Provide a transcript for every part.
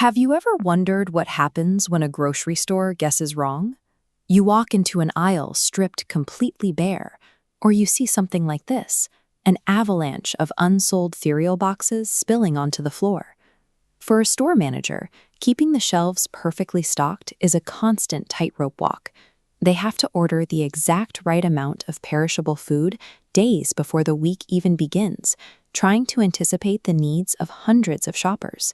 Have you ever wondered what happens when a grocery store guesses wrong? You walk into an aisle stripped completely bare, or you see something like this, an avalanche of unsold cereal boxes spilling onto the floor. For a store manager, keeping the shelves perfectly stocked is a constant tightrope walk. They have to order the exact right amount of perishable food days before the week even begins, trying to anticipate the needs of hundreds of shoppers.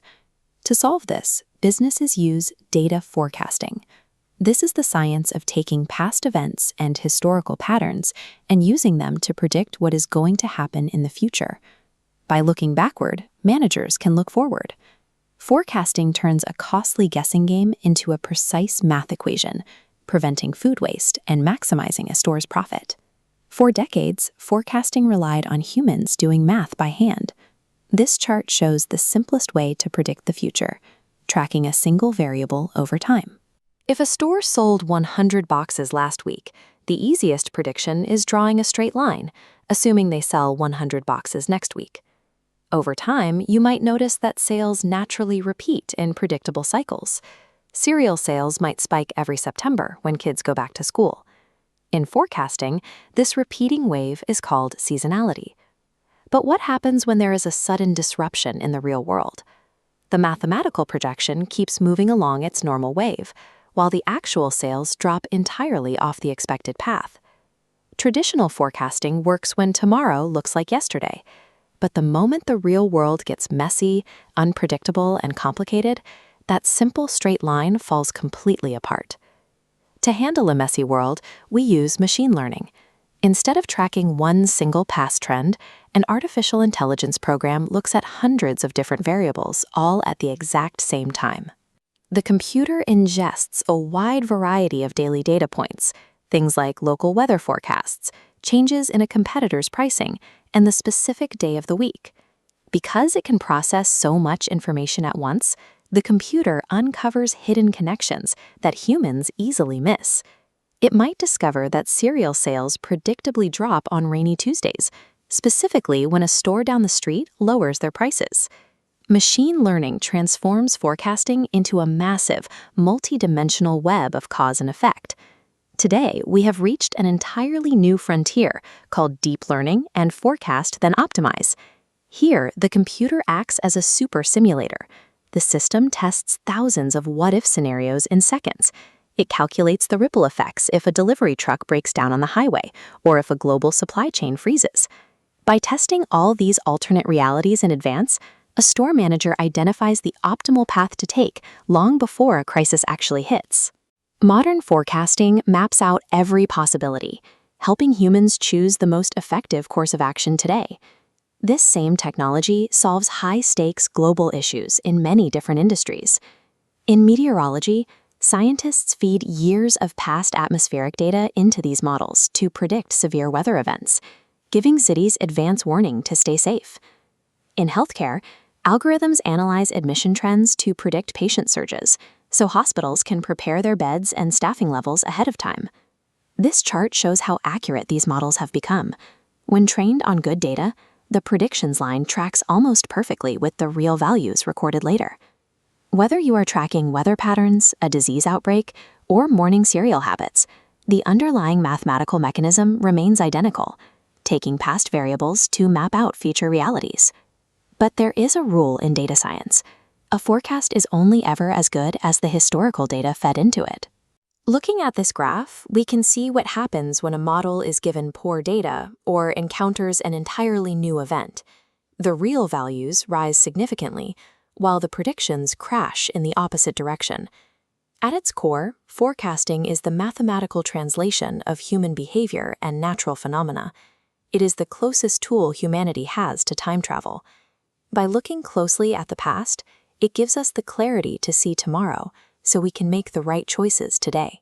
To solve this, businesses use data forecasting. This is the science of taking past events and historical patterns and using them to predict what is going to happen in the future. By looking backward, managers can look forward. Forecasting turns a costly guessing game into a precise math equation, preventing food waste and maximizing a store's profit. For decades, forecasting relied on humans doing math by hand. This chart shows the simplest way to predict the future, tracking a single variable over time. If a store sold 100 boxes last week, the easiest prediction is drawing a straight line, assuming they sell 100 boxes next week. Over time, you might notice that sales naturally repeat in predictable cycles. Cereal sales might spike every September when kids go back to school. In forecasting, this repeating wave is called seasonality. But what happens when there is a sudden disruption in the real world? The mathematical projection keeps moving along its normal wave, while the actual sales drop entirely off the expected path. Traditional forecasting works when tomorrow looks like yesterday, but the moment the real world gets messy, unpredictable, and complicated, that simple straight line falls completely apart. To handle a messy world, we use machine learning. Instead of tracking one single past trend, an artificial intelligence program looks at hundreds of different variables, all at the exact same time. The computer ingests a wide variety of daily data points, things like local weather forecasts, changes in a competitor's pricing, and the specific day of the week. Because it can process so much information at once, the computer uncovers hidden connections that humans easily miss. It might discover that cereal sales predictably drop on rainy Tuesdays, specifically when a store down the street lowers their prices. Machine learning transforms forecasting into a massive, multi-dimensional web of cause and effect. Today, we have reached an entirely new frontier called deep learning and forecast then optimize. Here, the computer acts as a super simulator. The system tests thousands of what-if scenarios in seconds. It calculates the ripple effects if a delivery truck breaks down on the highway or if a global supply chain freezes. By testing all these alternate realities in advance, a store manager identifies the optimal path to take long before a crisis actually hits. Modern forecasting maps out every possibility, helping humans choose the most effective course of action today. This same technology solves high-stakes global issues in many different industries. In meteorology, scientists feed years of past atmospheric data into these models to predict severe weather events, giving cities advance warning to stay safe. In healthcare, algorithms analyze admission trends to predict patient surges, so hospitals can prepare their beds and staffing levels ahead of time. This chart shows how accurate these models have become. When trained on good data, the predictions line tracks almost perfectly with the real values recorded later. Whether you are tracking weather patterns, a disease outbreak, or morning cereal habits, the underlying mathematical mechanism remains identical, taking past variables to map out future realities. But there is a rule in data science. A forecast is only ever as good as the historical data fed into it. Looking at this graph, we can see what happens when a model is given poor data or encounters an entirely new event. The real values rise significantly, while the predictions crash in the opposite direction. At its core, forecasting is the mathematical translation of human behavior and natural phenomena. It is the closest tool humanity has to time travel. By looking closely at the past, it gives us the clarity to see tomorrow, so we can make the right choices today.